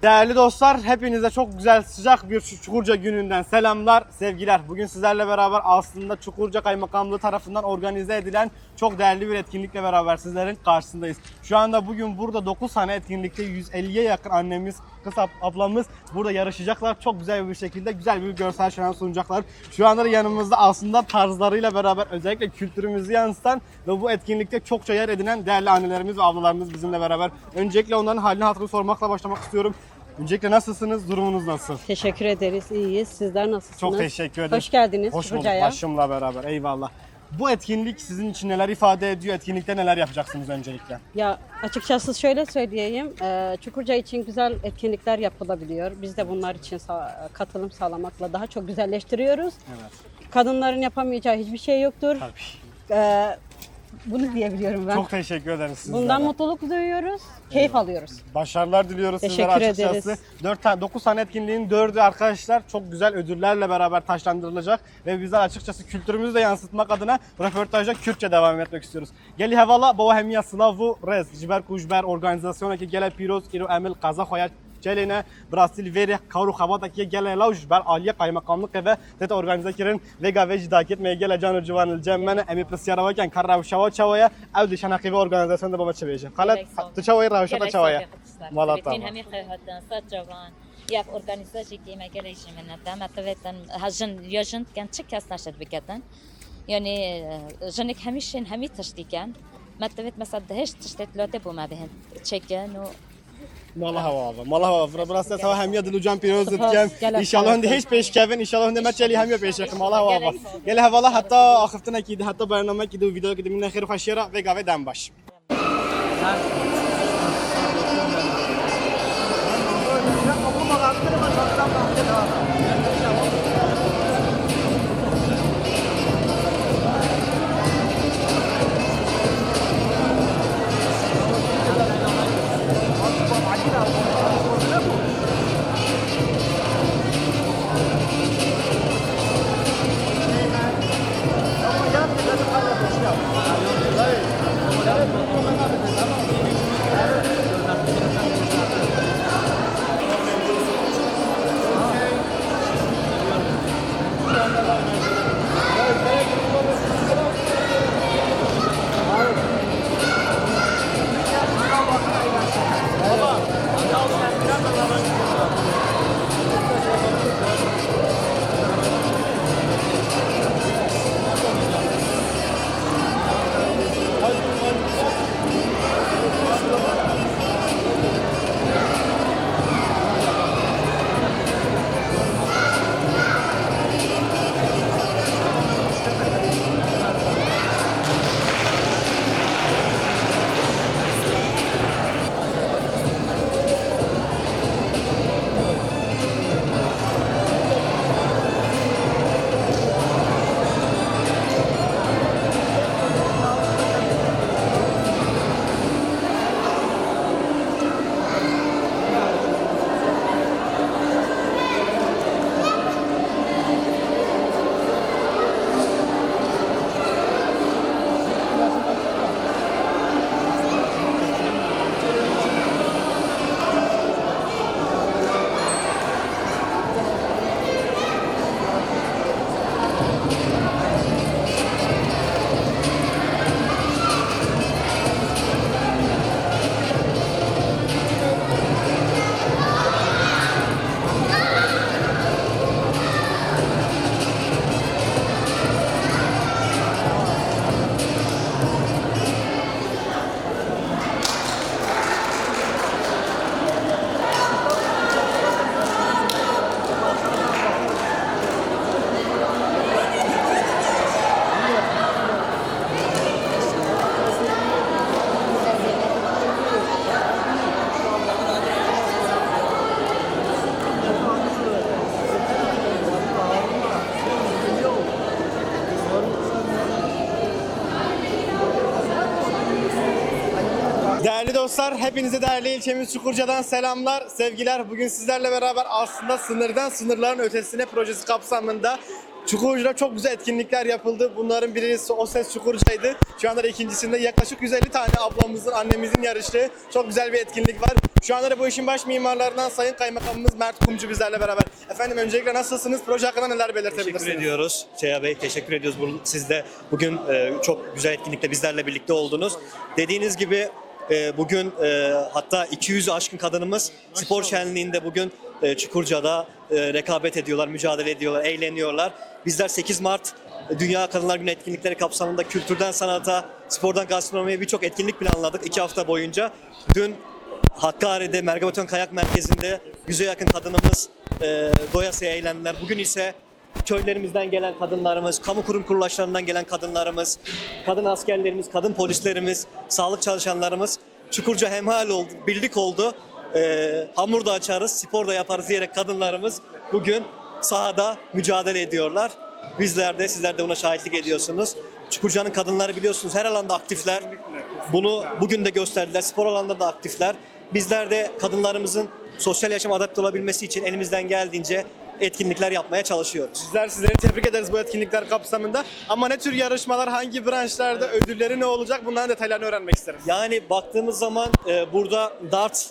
Değerli dostlar, hepinize çok güzel sıcak bir Çukurca gününden selamlar, sevgiler. Bugün sizlerle beraber aslında Çukurca Kaymakamlığı tarafından organize edilen çok değerli bir etkinlikle beraber sizlerin karşısındayız. Şu anda bugün burada 9 tane etkinlikte 150'ye yakın annemiz, kız ablamız burada yarışacaklar. Çok güzel bir şekilde güzel bir görsel şölen sunacaklar. Şu anda da yanımızda aslında tarzlarıyla beraber özellikle kültürümüzü yansıtan ve bu etkinlikte çokça yer edinen değerli annelerimiz ve ablalarımız bizimle beraber. Öncelikle onların halini hatırını sormakla başlamak istiyorum. Öncelikle nasılsınız? Durumunuz nasıl? Teşekkür ederiz. İyiyiz. Sizler nasılsınız? Çok teşekkür ederim. Hoş geldiniz. Hoş bulduk. Çukurca'ya. Başımla beraber. Eyvallah. Bu etkinlik sizin için neler ifade ediyor? Etkinlikte neler yapacaksınız öncelikle? Ya açıkçası şöyle söyleyeyim. Çukurca için güzel etkinlikler yapılabiliyor. Biz de bunlar için katılım sağlamakla daha çok güzelleştiriyoruz. Evet. Kadınların yapamayacağı hiçbir şey yoktur. Tabii. Bunu diyebiliyorum ben. Çok teşekkür ederim sizlere. Bundan mutluluk duyuyoruz. Keyif alıyoruz. Başarılar diliyoruz sizlere Teşekkür açıkçası. ederiz. 9 tane etkinliğin 4'ü arkadaşlar çok güzel ödüllerle beraber taşlandırılacak ve bizler açıkçası kültürümüzü de yansıtmak adına röportajda Kürtçe devam etmek istiyoruz. Geli hevala baba hemiya slavu rez jiber kujber organizasyona ki gele piroz iro emel qaza xoya Çeline, Brasil veri kavru xabataki gele lauj ber aliye kaymakamlık ve tete organize kirin vega ve cidak etmeye gele canı civanıl cemmene emi presyara vaken karrav şava çavaya ev dişan akibi organizasyonda baba çeveyeceğim. Halet tıçavayı ravşata çavaya. Malata. Min hemi xeyhatan sat cavan. Yak organizasyonu ki megele işimine tamatvetan hajın yajın kan çık kasnaşet biketan. Yani janik hemişin hemi tıştiken. Matvet mesela hiç tıştet lote bu mabihin çeken o Mala hava. Mala hava. Burası sava hemiye dilucan piroz Gel- etken. İnşallah hende hiç peş kevin. İnşallah hende metçeli hemiye peş yakın. Mala hava. Gel hevala hatta akıftına kidi hatta barnama kidi video kidi minne khir khashira ve gave dembaş. Değerli dostlar, hepinize değerli ilçemiz Çukurca'dan selamlar, sevgiler. Bugün sizlerle beraber aslında sınırdan sınırların ötesine projesi kapsamında Çukurca'da çok güzel etkinlikler yapıldı. Bunların birisi O Ses Çukurca'ydı. Şu anda da ikincisinde yaklaşık 150 tane ablamızın, annemizin yarıştığı çok güzel bir etkinlik var. Şu anda da bu işin baş mimarlarından Sayın Kaymakamımız Mert Kumcu bizlerle beraber. Efendim öncelikle nasılsınız? Proje hakkında neler belirtebilirsiniz? Teşekkür ediyoruz Şeyha Bey, teşekkür ediyoruz. Siz de bugün çok güzel etkinlikte bizlerle birlikte oldunuz. Dediğiniz gibi bugün hatta 200'ü aşkın kadınımız spor şenliğinde bugün Çukurca'da rekabet ediyorlar, mücadele ediyorlar, eğleniyorlar. Bizler 8 Mart Dünya Kadınlar Günü etkinlikleri kapsamında kültürden sanata, spordan gastronomiye birçok etkinlik planladık 2 hafta boyunca. Dün Hakkari'de Mergabeton Kayak Merkezi'nde 100'e yakın kadınımız doyasıya eğlendiler. Bugün ise köylerimizden gelen kadınlarımız, kamu kurum kuruluşlarından gelen kadınlarımız, kadın askerlerimiz, kadın polislerimiz, sağlık çalışanlarımız Çukurca hemhal oldu, birlik oldu. Hamur da açarız, spor da yaparız diyerek kadınlarımız bugün sahada mücadele ediyorlar. Bizler de, sizler de buna şahitlik ediyorsunuz. Çukurca'nın kadınları biliyorsunuz her alanda aktifler. Bunu bugün de gösterdiler. Spor alanında da aktifler. Bizler de kadınlarımızın sosyal yaşama adapte olabilmesi için elimizden geldiğince etkinlikler yapmaya çalışıyoruz. Sizleri tebrik ederiz bu etkinlikler kapsamında. Ama ne tür yarışmalar, hangi branşlarda, ödülleri ne olacak? Bunların detaylarını öğrenmek isterim. Yani baktığımız zaman burada dart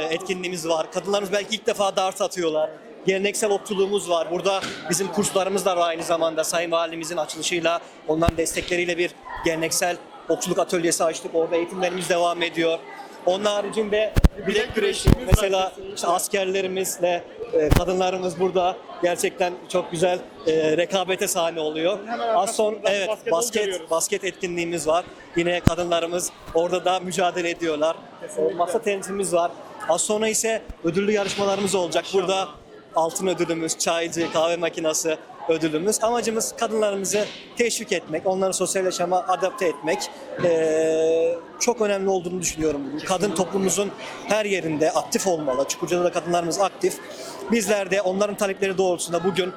etkinliğimiz var. Kadınlarımız belki ilk defa dart atıyorlar. Geleneksel okçuluğumuz var. Burada bizim kurslarımız da var aynı zamanda. Sayın Valimizin açılışıyla, onların destekleriyle bir geleneksel okçuluk atölyesi açtık. Orada eğitimlerimiz devam ediyor. Onun haricinde bilek güreşi, mesela işte askerlerimizle kadınlarımız burada gerçekten çok güzel rekabete sahne oluyor. Az sonra evet basket etkinliğimiz var. Yine kadınlarımız orada da mücadele ediyorlar. Masa tenisimiz var. Az sonra ise ödüllü yarışmalarımız olacak. Burada altın ödülümüz, çaycı, kahve makinesi ödülümüz. Amacımız kadınlarımızı teşvik etmek, onları sosyal yaşama adapte etmek. Çok önemli olduğunu düşünüyorum. Kadın toplumumuzun her yerinde aktif olmalı. Çukurca'da da kadınlarımız aktif. Bizler de onların talepleri doğrultusunda bugün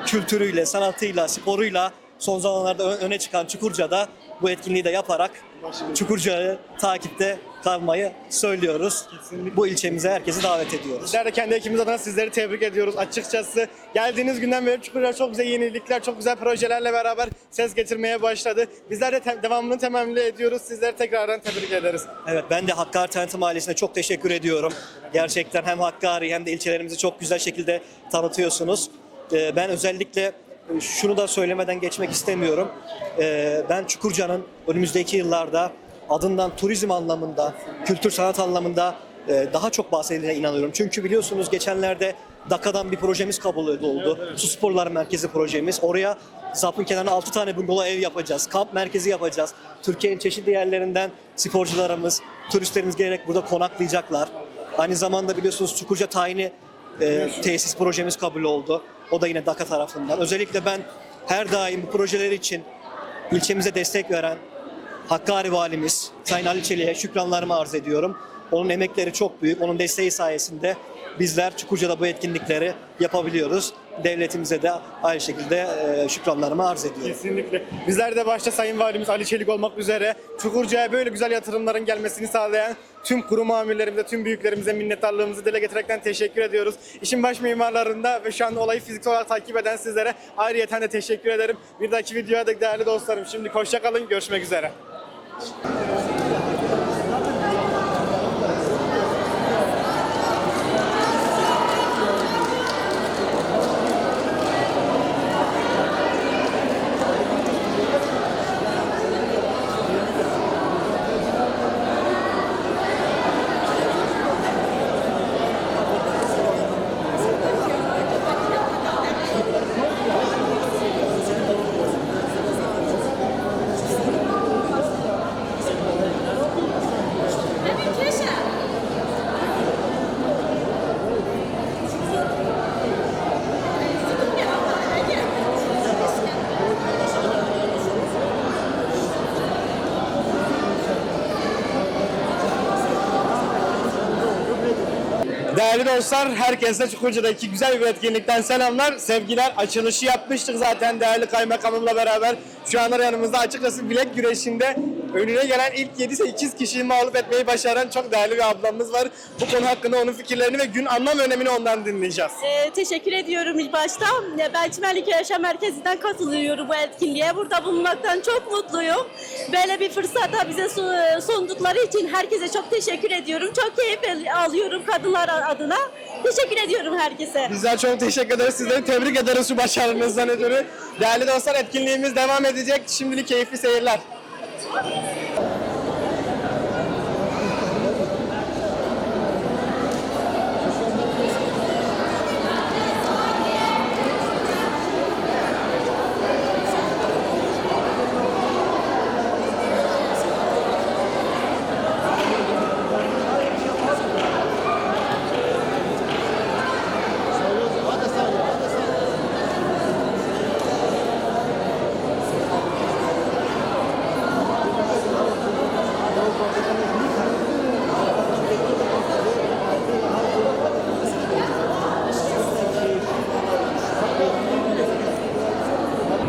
kültürüyle, sanatıyla, sporuyla son zamanlarda öne çıkan Çukurca'da bu etkinliği de yaparak Çukurca'yı takipte kalmayı söylüyoruz. Kesinlikle. Bu ilçemize herkesi davet ediyoruz. Bizler de kendi ekibimiz adına sizleri tebrik ediyoruz. Açıkçası geldiğiniz günden beri Çukurca çok güzel yenilikler, çok güzel projelerle beraber ses getirmeye başladı. Bizler de devamını temenni ediyoruz. Sizleri tekrardan tebrik ederiz. Evet, ben de Hakkari Tanıtım Ailesi'ne çok teşekkür ediyorum. Gerçekten hem Hakkari hem de ilçelerimizi çok güzel şekilde tanıtıyorsunuz. Ben özellikle şunu da söylemeden geçmek istemiyorum. Ben Çukurca'nın önümüzdeki yıllarda adından turizm anlamında, kültür sanat anlamında daha çok bahsedildiğine inanıyorum. Çünkü biliyorsunuz geçenlerde Daka'dan bir projemiz kabul oldu. Su Sporları Merkezi projemiz. Oraya Zap'ın kenarına 6 tane bungalov ev yapacağız. Kamp merkezi yapacağız. Türkiye'nin çeşitli yerlerinden sporcularımız, turistlerimiz gelerek burada konaklayacaklar. Aynı zamanda biliyorsunuz Çukurca tayini tesis projemiz kabul oldu. O da yine Daka tarafından. Özellikle ben her daim bu projeler için ilçemize destek veren Hakkari Valimiz Sayın Ali Çelik'e şükranlarımı arz ediyorum. Onun emekleri çok büyük. Onun desteği sayesinde bizler Çukurca'da bu etkinlikleri yapabiliyoruz. Devletimize de aynı şekilde şükranlarımı arz ediyorum. Kesinlikle. Bizler de başta Sayın Valimiz Ali Çelik olmak üzere Çukurca'ya böyle güzel yatırımların gelmesini sağlayan tüm kurum amirlerimize, tüm büyüklerimize minnettarlığımızı dile getirerekten teşekkür ediyoruz. İşin baş mimarlarında ve şu anda olayı fiziksel olarak takip eden sizlere ayrıyeten de teşekkür ederim. Bir dahaki videoya da değerli dostlarım. Şimdi hoşça kalın. Görüşmek üzere. Değerli dostlar, herkese Çukurca'daki güzel bir etkinlikten selamlar, sevgiler. Açılışı yapmıştık zaten değerli kaymakamımla beraber. Şu anda yanımızda açıkçası bilek güreşinde önüne gelen ilk 7-8 kişiyi mağlup etmeyi başaran çok değerli bir ablamız var. Bu konu hakkında onun fikirlerini ve gün anlam önemini ondan dinleyeceğiz. Teşekkür ediyorum ilk başta. Ben Çimenlik Yaşam Merkezi'nden katılıyorum bu etkinliğe. Burada bulunmaktan çok mutluyum. Böyle bir fırsata bize sundukları için herkese çok teşekkür ediyorum. Çok keyif alıyorum kadınlar adına. Teşekkür ediyorum herkese. Bizler çok teşekkür ederiz. Sizleri tebrik ederiz şu başarınızdan ötürü. Değerli dostlar, etkinliğimiz devam edecek. Şimdilik keyifli seyirler.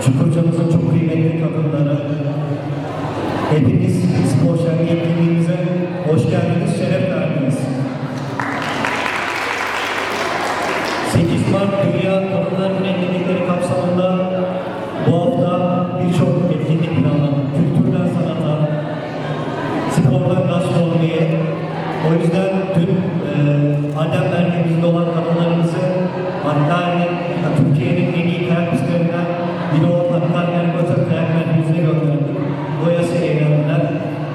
Çukurca'mızın çok kıymetli kadınları, hepiniz spor şenliği etkinliğimize hoş geldiniz, şeref verdiniz. 8 Mart Dünya Kadınlar Günü etkinlikleri kapsamında bu hafta birçok etkinlik planladık. Kültürden sanata, spordan gastronomiye. O yüzden tüm Adem merkezinde olan kadınlarımızı hatta Türkiye'nin en iyi kayak pistlerinden biri olan Hakkari Götür Kayak Merkezi'ne gönderdik. Doyası eğlendiler.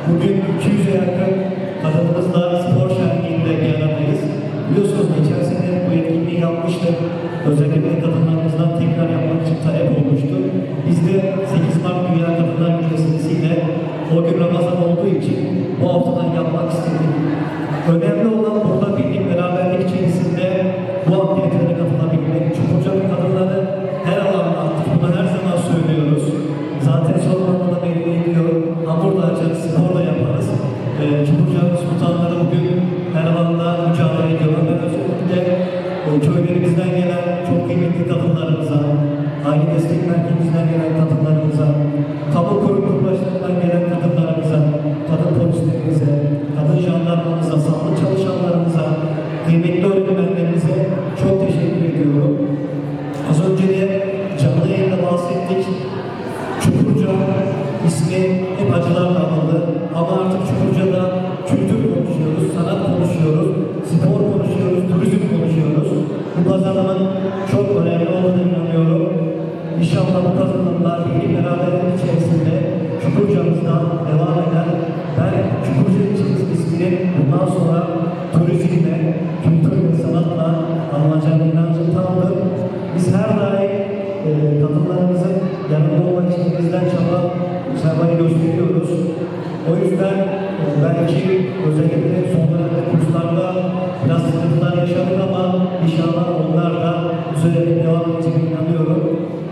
Bugün 200'e yakın kadınımızla spor şenliğinde bir aradayız. Biliyorsunuz geçen sene bu etkinliği yapmıştık. Özellikle kadınlarımızdan tekrar yapmak için talep olmuştu. Biz de 8 Mart Dünya Kadınlar Günü vesilesiyle o gün Ramazan olduğu için bu haftadan yapmak istedik. Önemli olan burada birlik beraberlik içerisinde bu aktivitelere katılabilmek. Çukurca'nın kadınları her alanda aktif. Bunu her zaman söylüyoruz. Zaten sorumluluğu da belli ediyor. Hamur da açarız, spor da yaparız. Çukurca'nın sultanları bugün her alanda mücadele ediyorlar. Ben özellikle köylerimizden gelen çok kıymetli kadınlarımıza, aile destek merkezimizden gelen kadınlarımıza, kamu kurum kuruluşlarından gelen kadınlarımıza, kadın polislerimize, kadın jandarmamıza, sağlık çalışanlarımıza, kıymetli öğretmenlerimize çok teşekkür ediyorum. Az önce de canlı yayında bahsettik. Çukurca ismi hep acılarla anıldı. Ama artık Çukurca'da kültür konuşuyoruz, sanat konuşuyoruz, spor konuşuyoruz, turizm konuşuyoruz. Bu pazarlamanın çok önemli olduğunu inanıyorum. İnşallah bu kazanımlar birlik beraberlik içerisinde Çukurca'mızdan devam eder. Ben Çukurca ilçemiz isminin bundan sonra turizmle, kültür ve sanatla anılacağına inancım tamdır. Biz her daim kadınlarımızın yanında olmak için bizden çabayı gösteriyoruz. O yüzden belki özellikle son dönemde kurslarda biraz sıkıntılar yaşadık ama inşallah onlar da üzerine devam edeceğine inanıyorum.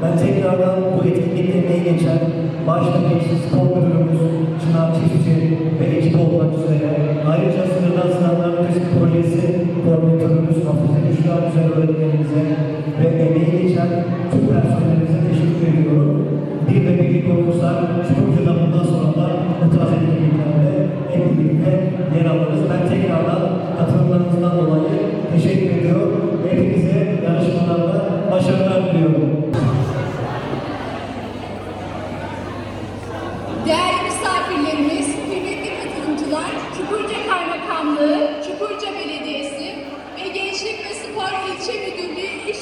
Ben tekrardan bu etkinlikte emeği geçen başta Gençlik Spor Müdürümüz Çınar Çiftçi ve ekip olmak üzere ayrıca Sınırdan Sınırlar Turizm Projesi Koordinatörümüz Hafize Müşra Güzel öğretmenimize ve emeği geçen tüm personelimize teşekkür ediyorum. Bir ve birlik olursak Çukurca'da bundan sonra da bu tarz etkinliklerde hep birlikte yer alırız. Ben tekrardan katılımlarınızdan dolayı teşekkür ediyorum. Hepinize yarışmalarda başarılar diliyorum. Değerli misafirlerimiz, kıymetli katılımcılar, Çukurca Kaymakamlığı, Çukurca Belediyesi ve Gençlik ve Spor İlçe Müdürlüğü İş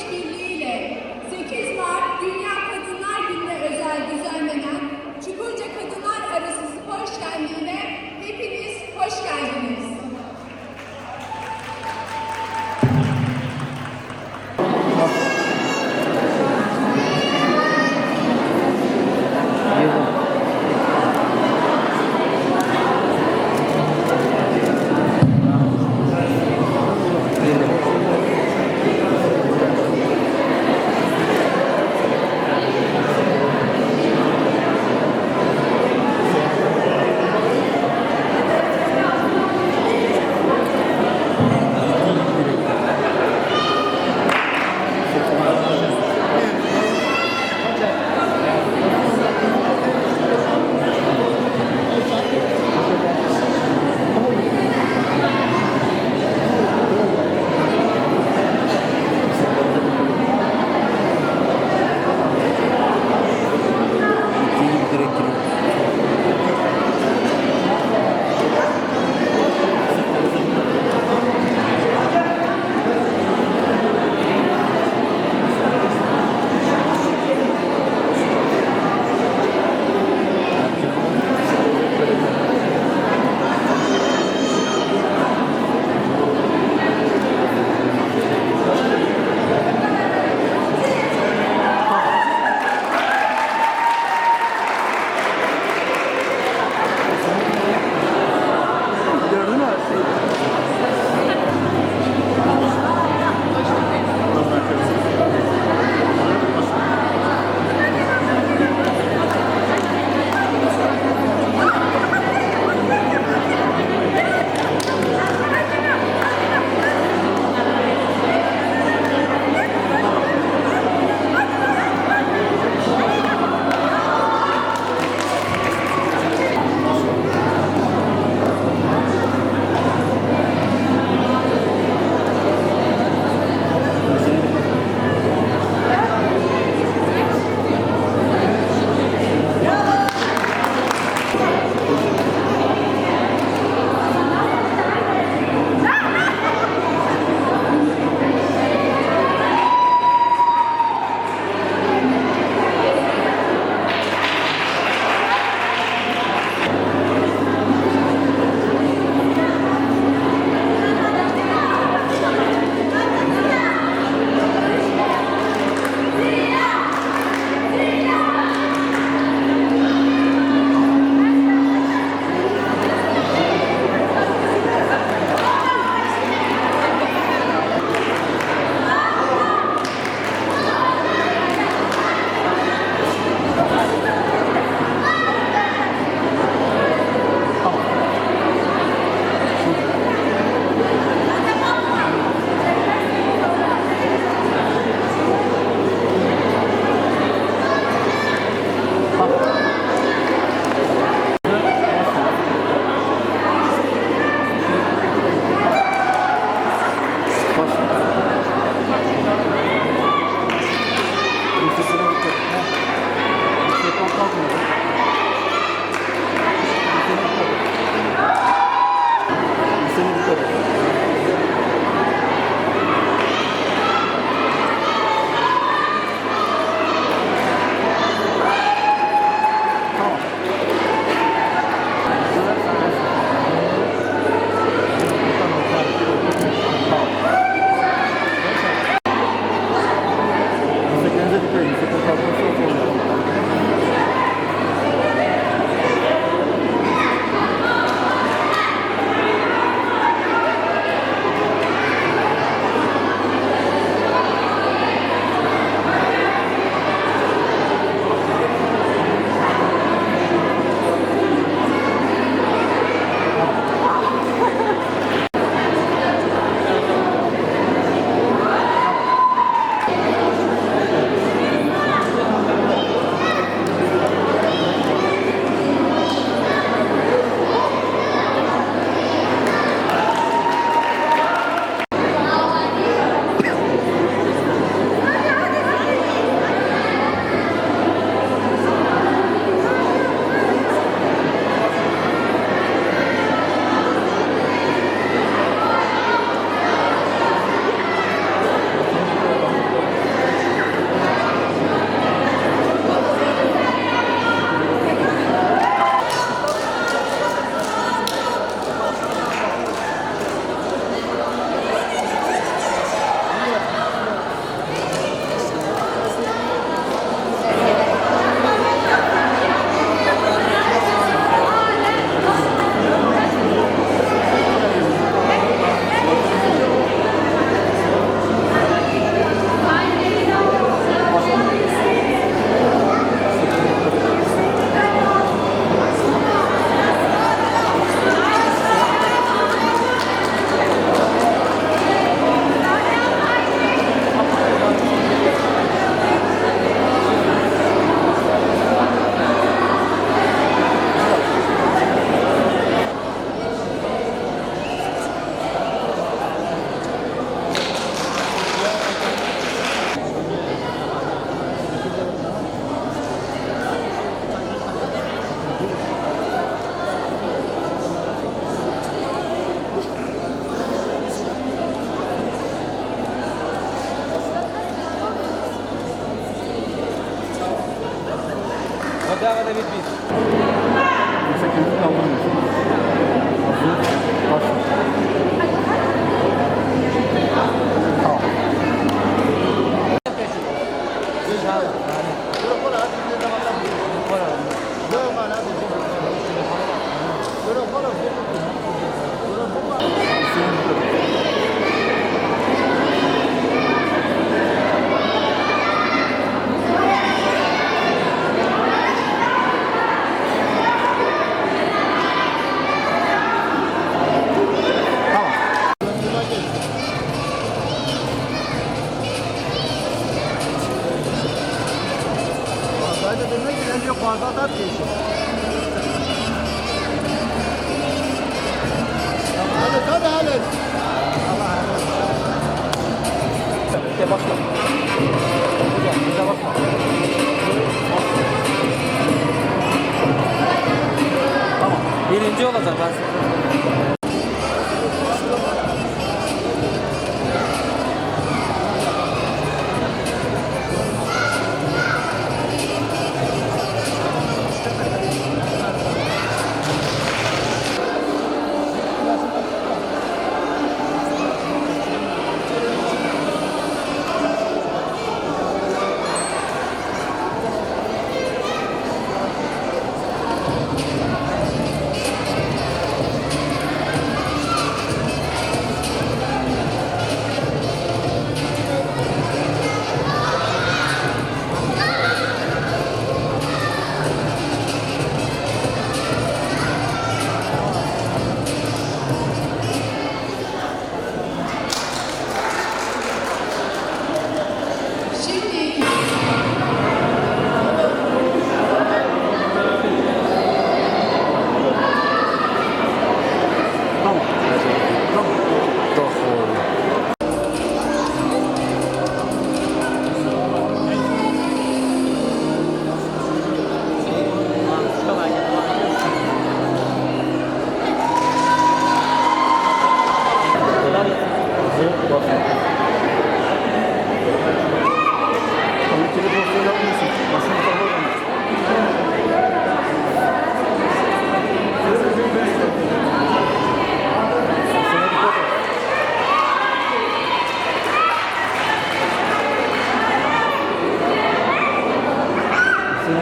Devam edebiliriz. Yüksekliğini kaldırmıyorsun. Hazır, başla. Birinci olacak ben.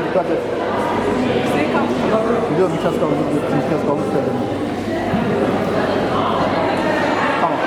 Dikkat et. Biliyorum bir kez kaldı. Bir kez kaldı. Tamam.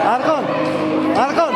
Erkan! Erkan!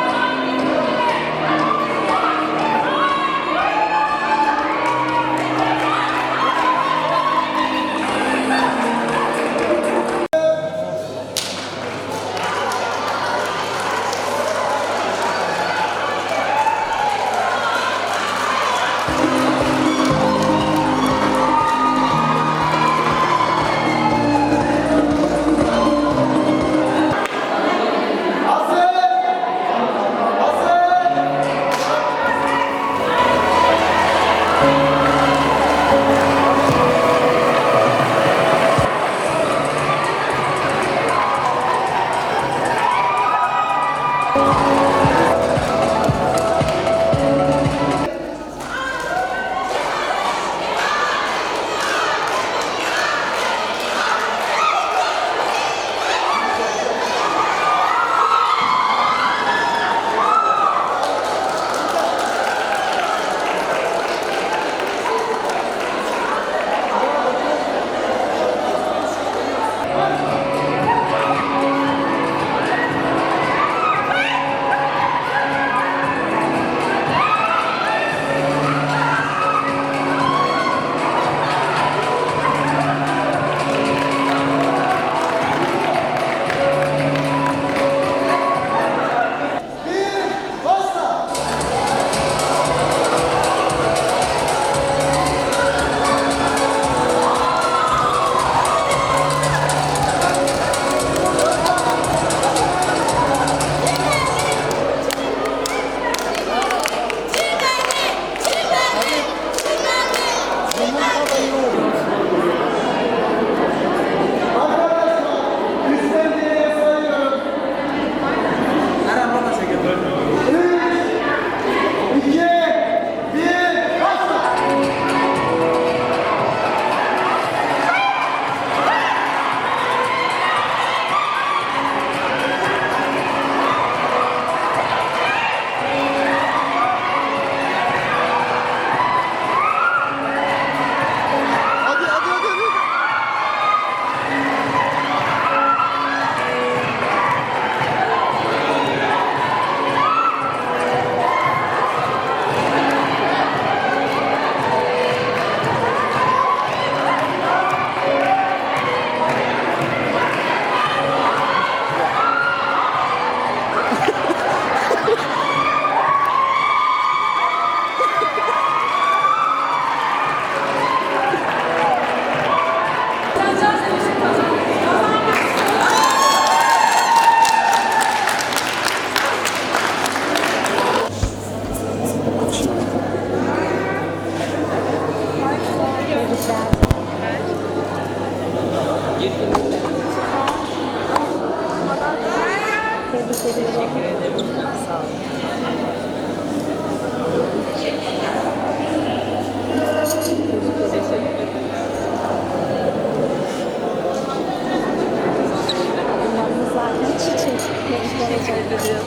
Teşekkür ederim. Sağ olun. Zaten çiçek. Teşekkür ederim.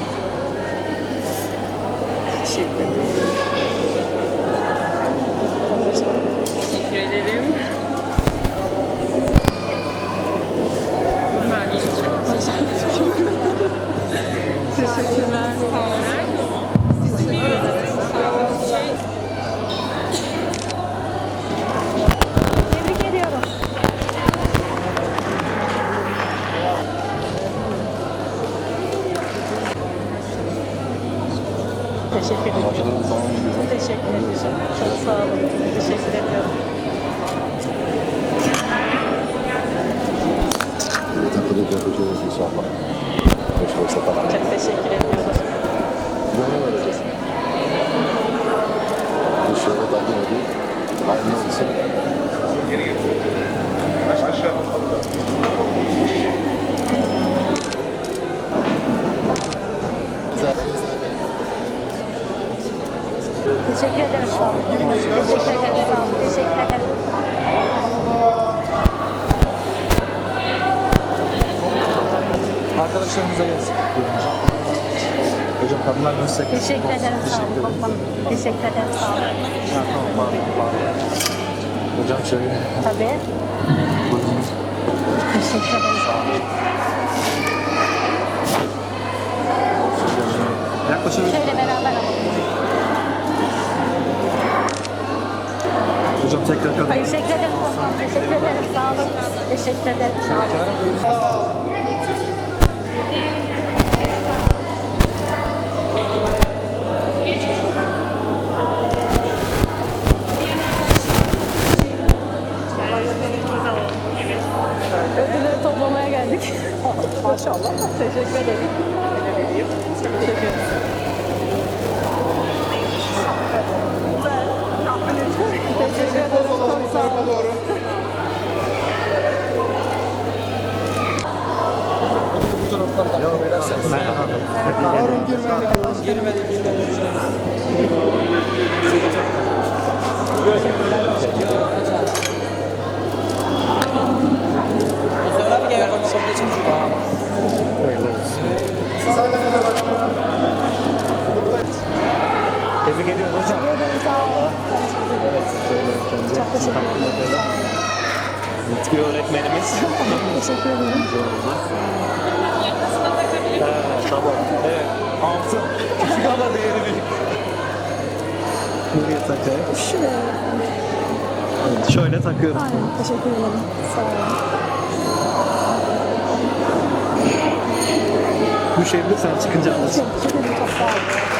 Teşekkürler. Sağ olun. Tebrik ediyorum. Teşekkür ederim. Başarılı tamam mı? Teşekkür ederim. Çok sağ olun. Teşekkür ediyorum. Takdir yapacağız inşallah. Hoş olsa falan. Çok teşekkür ediyorum. Ne vereceğiz? Bir şöyle takdim edeyim. Hayırlı olsun. Teşekkür ederim. Sağ olun. Teşekkür ederim. Sağ olun. Teşekkür ederim. Arkadaşlarımıza gelsin. Hocam kadınlar meslek. Teşekkür ederim. Sağ olun. Komutanım. Teşekkür ederim. Sağ olun. Hocam şöyle. Tabii. Buyurun. Teşekkür ederim. Sağ olun. Yaklaşabilir. Şöyle beraber alalım. Hocam tekrar kadın. Teşekkür ederim komutanım. Teşekkür ederim. Sağ olun. Teşekkür ederim. Sağ olun. Ödülleri toplamaya geldik. Maşallah. Teşekkür ederim. Teşekkür ederim. Teşekkür ederim. Çok sağ olun. Tebrik ediyorum hocam. Çok teşekkür ederim. Mutlu öğretmenimiz. Teşekkür ederim. Tamam. Evet. Altın. Küçük ama değeri büyük. Buraya takayım. Şuraya. Evet, şöyle takıyorum. Aynen. Teşekkür ederim. Sağ olun. Bu şeyi de sen çıkınca alırsın. Teşekkür ederim. Çok sağ olun.